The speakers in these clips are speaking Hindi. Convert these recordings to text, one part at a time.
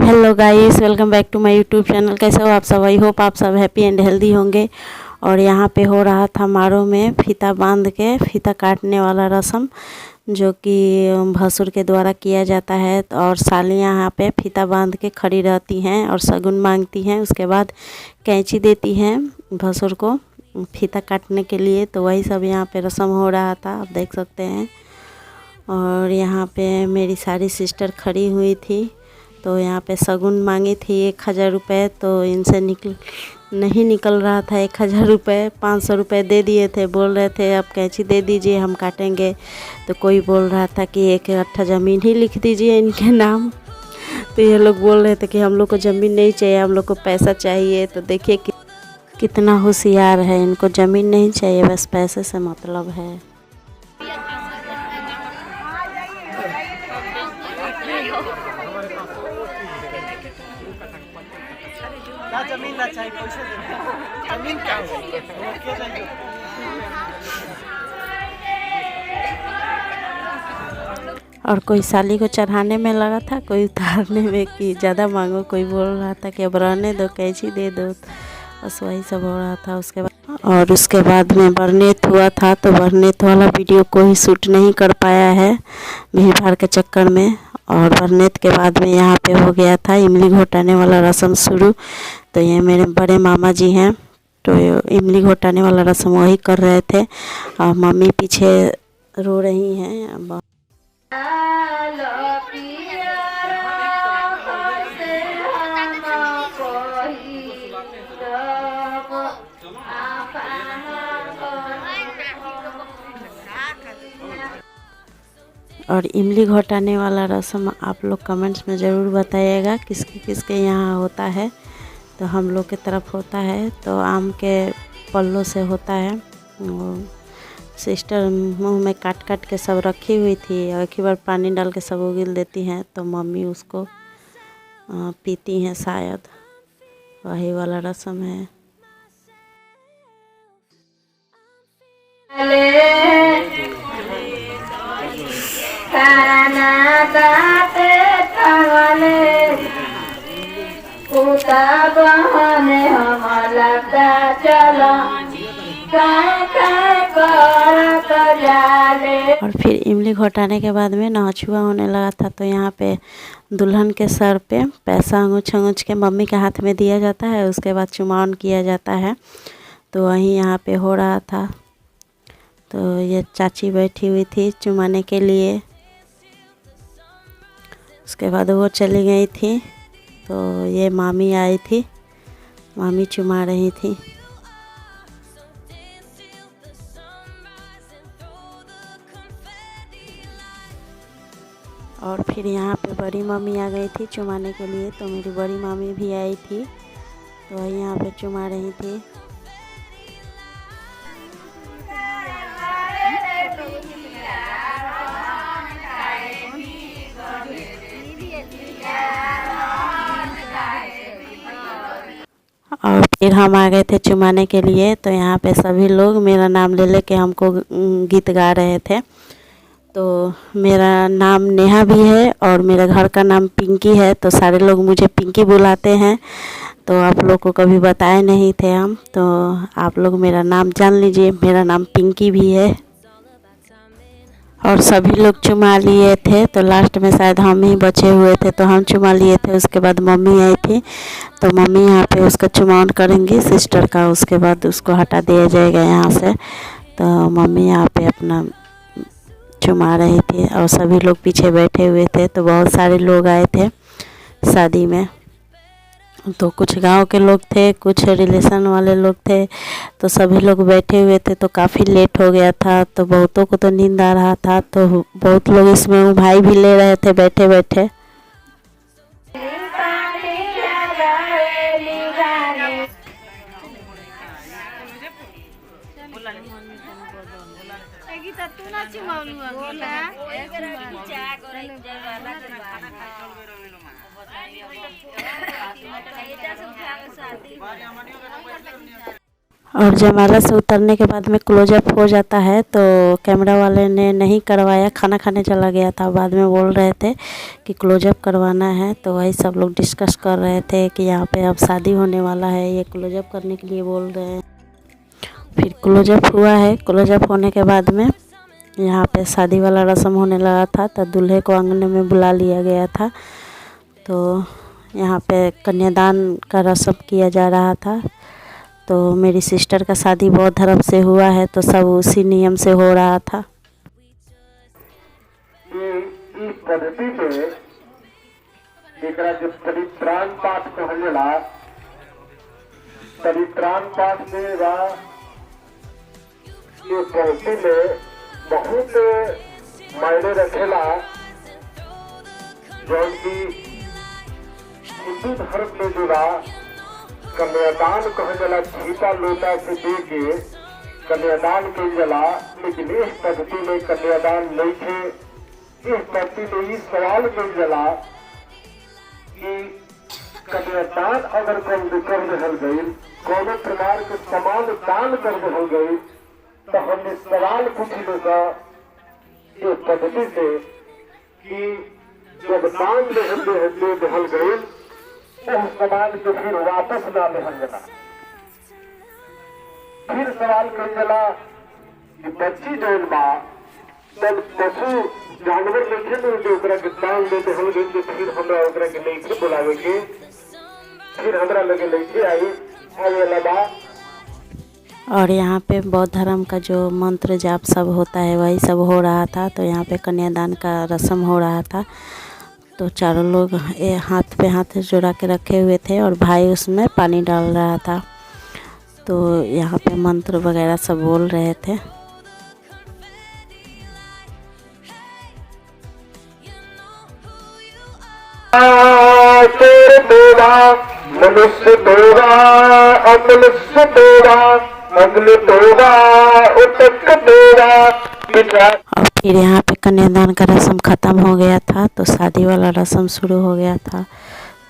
Hello guys, welcome back to my YouTube channel. कैसे हो आप सब? आई होप आप सब हैप्पी एंड हेल्दी होंगे। और यहाँ पे हो रहा था मारो में फीता बांध के फीता काटने वाला रस्म, जो कि भसुर के द्वारा किया जाता है। और सालियाँ यहाँ पे फीता बांध के खड़ी रहती हैं और शगुन मांगती हैं। उसके बाद कैंची देती हैं भसुर को फीता काटने के लिए। तो वही सब यहाँ पे रस्म हो रहा था, आप देख सकते हैं। और यहाँ पे मेरी सारी सिस्टर खड़ी हुई थी, तो यहाँ पे शगुन मांगी थी 1000 रुपये। तो इनसे नहीं निकल रहा था 1000 रुपये। 500 रुपये दे दिए थे, बोल रहे थे अब कैंची दे दीजिए हम काटेंगे। तो कोई बोल रहा था कि 1 कट्ठा ज़मीन ही लिख दीजिए इनके नाम। तो ये लोग बोल रहे थे कि हम लोग को ज़मीन नहीं चाहिए, हम लोग को पैसा चाहिए। तो देखिए कितना होशियार है, इनको ज़मीन नहीं चाहिए, बस पैसे से मतलब है। जमीन ना चाहिए, पैसे जमीन क्या और कोई साली को चढ़ाने में लगा था, कोई उतारने में कि ज़्यादा मांगो। कोई बोल रहा था कि अब रहने दो, कैंची दे दो। बस वही सब हो रहा था। उसके बाद में बरनेत हुआ था, तो बरनेत वाला वीडियो कोई शूट नहीं कर पाया है भीड़ भाड़ के चक्कर में। और बरनेत के बाद में यहाँ पे हो गया था इमली घोटाने वाला रस्म शुरू। तो ये मेरे बड़े मामा जी हैं, तो इमली घोटाने वाला रस्म वही कर रहे थे और मम्मी पीछे रो रही हैं। और इमली घोटाने वाला रस्म आप लोग कमेंट्स में ज़रूर बताइएगा किसके किसके यहाँ होता है। तो हम लोग के तरफ होता है, तो आम के पल्लों से होता है। सिस्टर मुंह में काट काट के सब रखी हुई थी और एक ही बार पानी डाल के सब उगल देती हैं। तो मम्मी उसको पीती हैं, शायद वही वाला रस्म है। और फिर इमली घोटाने के बाद में नौछुआ होने लगा था। तो यहाँ पे दुल्हन के सर पे पैसा अंगूछ अंगूछ के मम्मी के हाथ में दिया जाता है, उसके बाद चुमावन किया जाता है। तो वहीं यहाँ पे हो रहा था। तो ये चाची बैठी हुई थी चुमाने के लिए, उसके बाद वो चली गई थी। तो ये मामी आई थी, मामी चुमा रही थी। और फिर यहाँ पे बड़ी मम्मी आ गई थी चुमाने के लिए। तो मेरी बड़ी मामी भी आई थी, तो वही यहाँ पे चुमा रही थी। और फिर हम आ गए थे चुमाने के लिए। तो यहाँ पे सभी लोग मेरा नाम ले ले के हमको गीत गा रहे थे। तो मेरा नाम नेहा भी है और मेरे घर का नाम पिंकी है, तो सारे लोग मुझे पिंकी बुलाते हैं। तो आप लोग को कभी बताए नहीं थे हम, तो आप लोग मेरा नाम जान लीजिए, मेरा नाम पिंकी भी है। और सभी लोग चुमा लिए थे, तो लास्ट में शायद हम ही बचे हुए थे, तो हम चुमा लिए थे। उसके बाद मम्मी आई थी, तो मम्मी यहाँ पे उसका चुमावन करेंगी सिस्टर का, उसके बाद उसको हटा दिया जाएगा यहाँ से। तो मम्मी यहाँ पे अपना चुमा रही थी और सभी लोग पीछे बैठे हुए थे। तो बहुत सारे लोग आए थे शादी में, तो कुछ गांव के लोग थे, कुछ रिलेशन वाले लोग थे। तो सभी लोग बैठे हुए थे, तो काफ़ी लेट हो गया था। तो बहुतों को तो नींद आ रहा था, तो बहुत लोग इसमें भाई भी ले रहे थे बैठे बैठे। और जयमाला से उतरने के बाद में क्लोजअप हो जाता है, तो कैमरा वाले ने नहीं करवाया, खाना खाने चला गया था। बाद में बोल रहे थे कि क्लोजअप करवाना है, तो वही सब लोग डिस्कस कर रहे थे कि यहाँ पे अब शादी होने वाला है, ये क्लोजअप करने के लिए बोल रहे हैं। फिर क्लोजअप हुआ है। क्लोजअप होने के बाद में यहाँ पे शादी वाला रस्म होने लगा था, तो दूल्हे को आंगन में बुला लिया गया था। तो यहाँ पे कन्यादान का रस्म किया जा रहा था। तो मेरी सिस्टर का शादी बौद्ध धर्म से हुआ है, तो सब उसी नियम से हो रहा था। इस पद्धति में एकरा जो परित्राण पाठ कहला, परित्राण पाठ में वा ये पद्धति में बहुत मायने रखेला। जो कि हिंदू धर्म में जुड़ा कन्यादान कह जला, छीटा लोटा से दे के कन्यादान कल जला। लेकिन इस पद्धति में कन्यादान नहीं थे। इस पद्धति में ये सवाल कल जला कि कन्यादान अगर कर रहल गई, कोनो प्रकार के समान दान कर रहल गई, तो हमने सवाल पूछ लोगा इस पद्धति से कि जब दान रहल गई, सवाल को फिर वापस ना लेहल जला। फिर सवाल कर जला कि बच्ची जौन बा तब पशु जानवर लेके जो के दान दे देहल गई, तो फिर हमरा ओकरा के लेके बुलावे के, फिर हमरा लगे लेके आई आवेला बा। और यहाँ पे बौद्ध धर्म का जो मंत्र जाप सब होता है वही सब हो रहा था। तो यहाँ पे कन्यादान का रस्म हो रहा था। तो चारों लोग हाथ पे हाथ जोड़ा के रखे हुए थे और भाई उसमें पानी डाल रहा था। तो यहाँ पे मंत्र वगैरह सब बोल रहे थे। मनुष्य तोड़ा अमनुष्य तोड़ा, अग्नि तोड़ा उतक तोड़ा। और फिर यहाँ पे कन्यादान का रस्म ख़त्म हो गया था, तो शादी वाला रस्म शुरू हो गया था।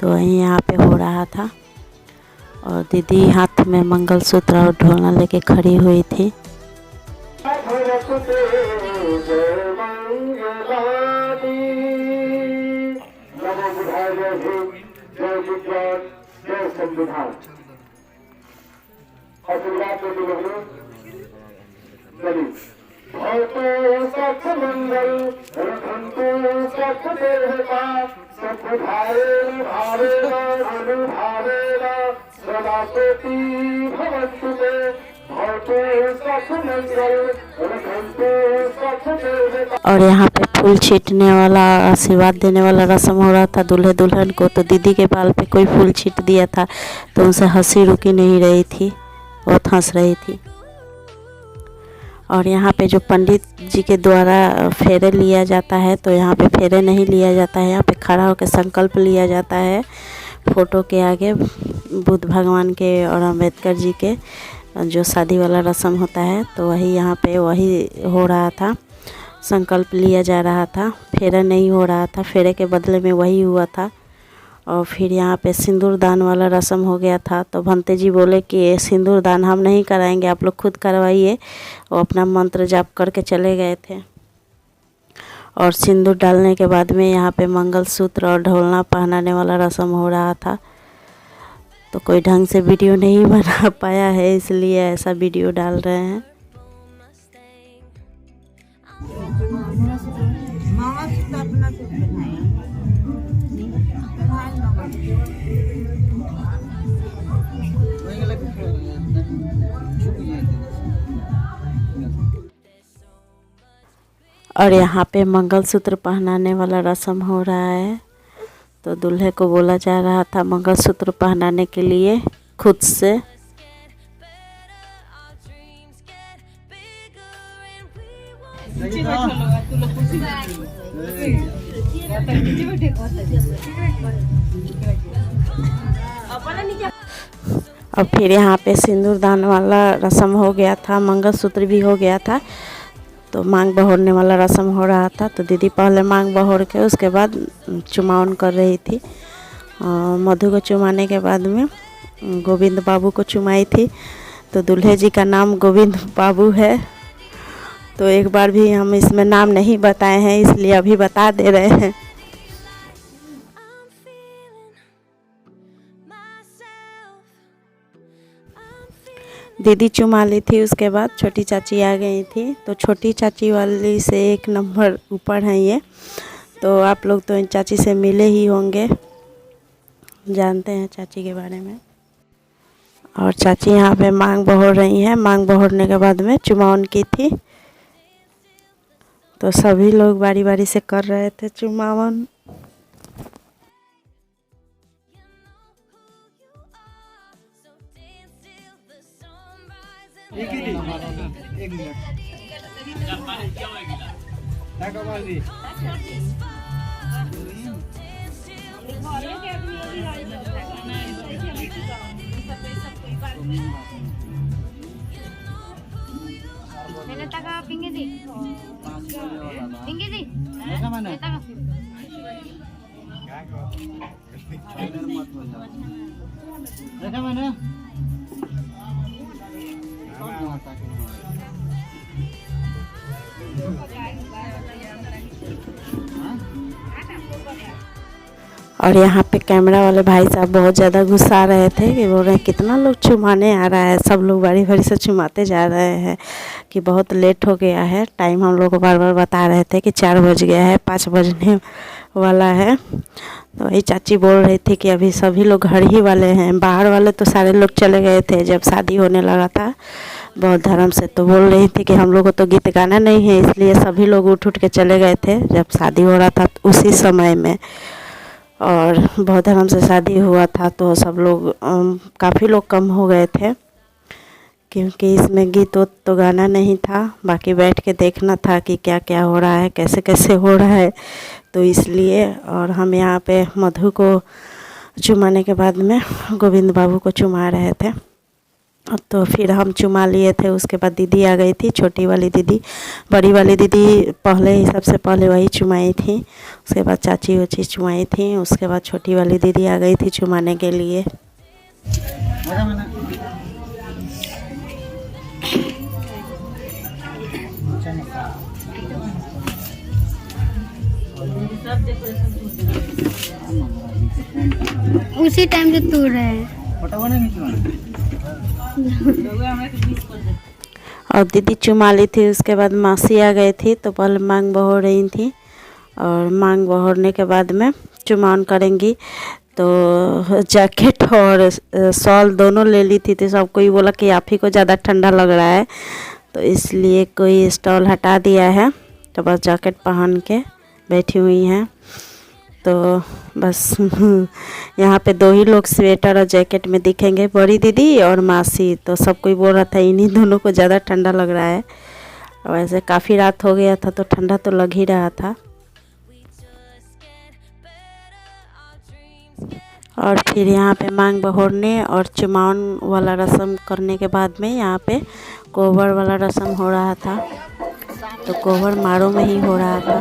तो वहीं यहाँ पे हो रहा था। और दीदी हाथ में मंगलसूत्र और ढोलना लेके खड़ी हुई थी। और यहाँ पे फूल छींटने वाला, आशीर्वाद देने वाला रस्म हो रहा था दूल्हे दुल्हन को। तो दीदी के बाल पे कोई फूल छींट दिया था, तो उनसे हंसी रुकी नहीं रही थी, बहुत हंस रही थी। और यहाँ पे जो पंडित जी के द्वारा फेरे लिया जाता है, तो यहाँ पे फेरे नहीं लिया जाता है, यहाँ पे खड़ा होकर संकल्प लिया जाता है फ़ोटो के आगे। बुद्ध भगवान के और अम्बेडकर जी के जो शादी वाला रस्म होता है, तो वही यहाँ पे वही हो रहा था। संकल्प लिया जा रहा था, फेरा नहीं हो रहा था, फेरे के बदले में वही हुआ था। और फिर यहाँ पे सिंदूर दान वाला रस्म हो गया था। तो भंते जी बोले कि ये सिंदूर दान हम नहीं कराएंगे, आप लोग खुद करवाइए। वो अपना मंत्र जाप करके चले गए थे। और सिंदूर डालने के बाद में यहाँ पे मंगलसूत्र और ढोलना पहनाने वाला रस्म हो रहा था। तो कोई ढंग से वीडियो नहीं बना पाया है, इसलिए ऐसा वीडियो डाल रहे हैं। और यहाँ पे मंगलसूत्र पहनाने वाला रस्म हो रहा है। तो दूल्हे को बोला जा रहा था मंगलसूत्र पहनाने के लिए खुद से। और फिर यहाँ पे सिंदूर दान वाला रस्म हो गया था, मंगलसूत्र भी हो गया था। तो मांग बहोरने वाला रस्म हो रहा था। तो दीदी पहले मांग बहोर के उसके बाद चुमावन कर रही थी। मधु को चुमाने के बाद में गोविंद बाबू को चुमाई थी। तो दूल्हे जी का नाम गोविंद बाबू है। तो एक बार भी हम इसमें नाम नहीं बताए हैं, इसलिए अभी बता दे रहे हैं। दीदी चुमा ली थी, उसके बाद छोटी चाची आ गई थी। तो छोटी चाची वाली से एक नंबर ऊपर हैं ये। तो आप लोग तो इन चाची से मिले ही होंगे, जानते हैं चाची के बारे में। और चाची यहाँ पे मांग बहोर रही हैं। मांग बहोरने के बाद में चुमावन की थी। तो सभी लोग बारी बारी से कर रहे थे चुमावन। एक मिनट मैंने तका पिंगे दी देखा मैंने और यहाँ पे कैमरा वाले भाई साहब बहुत ज़्यादा गुस्सा रहे थे कि बोल रहे हैं कितना लोग चुमाने आ रहा है। सब लोग बारी बारी से चुमाते जा रहे हैं कि बहुत लेट हो गया है। टाइम हम लोग को बार बार बता रहे थे कि 4 बज गया है, 5 बजने वाला है। तो वही चाची बोल रही थी कि अभी सभी लोग घर ही वाले हैं, बाहर वाले तो सारे लोग चले गए थे जब शादी होने लगा था बहुत धर्म से। तो बोल रही थी कि हम लोग को तो गीत गाना नहीं है, इसलिए सभी लोग उठ उठ के चले गए थे जब शादी हो रहा था उसी समय में। और बहुत धर्म से शादी हुआ था तो सब लोग काफ़ी लोग कम हो गए थे, क्योंकि इसमें गीत तो गाना नहीं था, बाकी बैठ के देखना था कि क्या क्या हो रहा है, कैसे कैसे हो रहा है। तो इसलिए और हम यहाँ पे मधु को चुमाने के बाद में गोविंद बाबू को चुमा रहे थे। तो फिर हम चुमा लिए थे। उसके बाद दीदी आ गई थी, छोटी वाली दीदी। बड़ी वाली दीदी पहले ही सबसे पहले वही चुमाई थी, उसके बाद चाची वाची चुमाई थी, उसके बाद छोटी वाली दीदी आ गई थी चुमाने के लिए। उसी टाइम से तोड़ रहे हैं। और दीदी चुमा ली थी, उसके बाद मासी आ गई थी। तो पहले मांग बहो रही थी और मांग बहोरने के बाद में चुमावन करेंगी। तो जैकेट और शॉल दोनों ले ली थी। तो सब कोई बोला कि आप ही को ज़्यादा ठंडा लग रहा है, तो इसलिए कोई स्टॉल हटा दिया है। तो बस जैकेट पहन के बैठी हुई हैं। तो बस यहाँ पे 2 ही लोग स्वेटर और जैकेट में दिखेंगे, बड़ी दीदी और मासी। तो सब कोई बोल रहा था इन्हीं दोनों को ज़्यादा ठंडा लग रहा है। और वैसे काफ़ी रात हो गया था तो ठंडा तो लग ही रहा था। और फिर यहाँ पे मांग बहोरने और चुमावन वाला रस्म करने के बाद में यहाँ पे कोहबर वाला रस्म हो रहा था। तो कोहबर मारो में ही हो रहा था।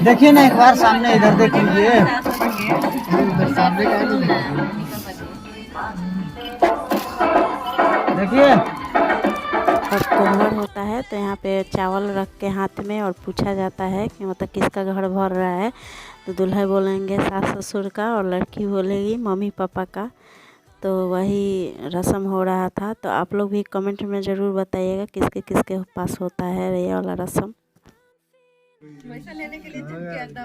देखिए ना एक बार सामने, इधर देख लीजिए। सामने देखिए। और कोहबर होता है तो यहाँ पे चावल रख के हाथ में और पूछा जाता है कि मतलब किसका घर भर रहा है। तो दूल्हा बोलेंगे सास ससुर का और लड़की बोलेगी मम्मी पापा का। तो वही रस्म हो रहा था। तो आप लोग भी कमेंट में ज़रूर बताइएगा किसके किसके पास होता है ये वाला रस्म। पैसा लेने के लिए चुप किया था।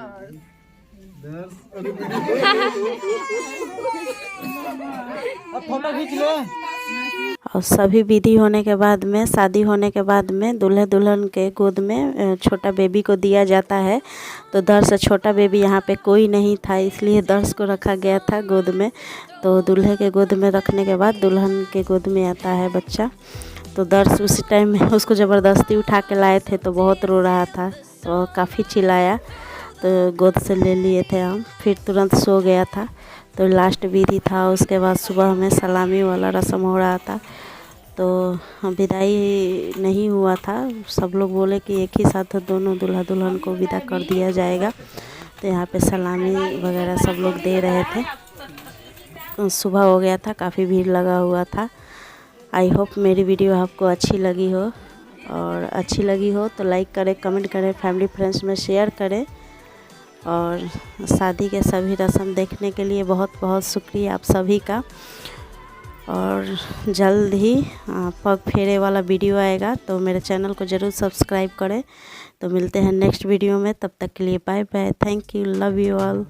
अब फोटो खींच लो। और सभी विधि होने के बाद में, शादी होने के बाद में दूल्हे दुल्हन के गोद में छोटा बेबी को दिया जाता है। तो दर से छोटा बेबी यहाँ पे कोई नहीं था, इसलिए दर्श को रखा गया था गोद में। तो दूल्हे के गोद में रखने के बाद दुल्हन के गोद में आता है बच्चा। तो दर्श उसी टाइम में उसको ज़बरदस्ती उठा के लाए थे तो बहुत रो रहा था, तो काफ़ी चिल्लाया। तो गोद से ले लिए थे हम, फिर तुरंत सो गया था। तो लास्ट विधि था। उसके बाद सुबह में सलामी वाला रस्म हो रहा था। तो विदाई नहीं हुआ था, सब लोग बोले कि एक ही साथ दोनों दूल्हा दुल्हन को विदा कर दिया जाएगा। तो यहाँ पे सलामी वगैरह सब लोग दे रहे थे। सुबह हो गया था, काफ़ी भीड़ लगा हुआ था। आई होप मेरी वीडियो आपको अच्छी लगी हो, और अच्छी लगी हो तो लाइक करें, कमेंट करें, फैमिली फ्रेंड्स में शेयर करें। और शादी के सभी रस्म देखने के लिए बहुत बहुत शुक्रिया आप सभी का। और जल्द ही पग फेरे वाला वीडियो आएगा, तो मेरे चैनल को ज़रूर सब्सक्राइब करें। तो मिलते हैं नेक्स्ट वीडियो में, तब तक के लिए bye bye, thank you, love you all.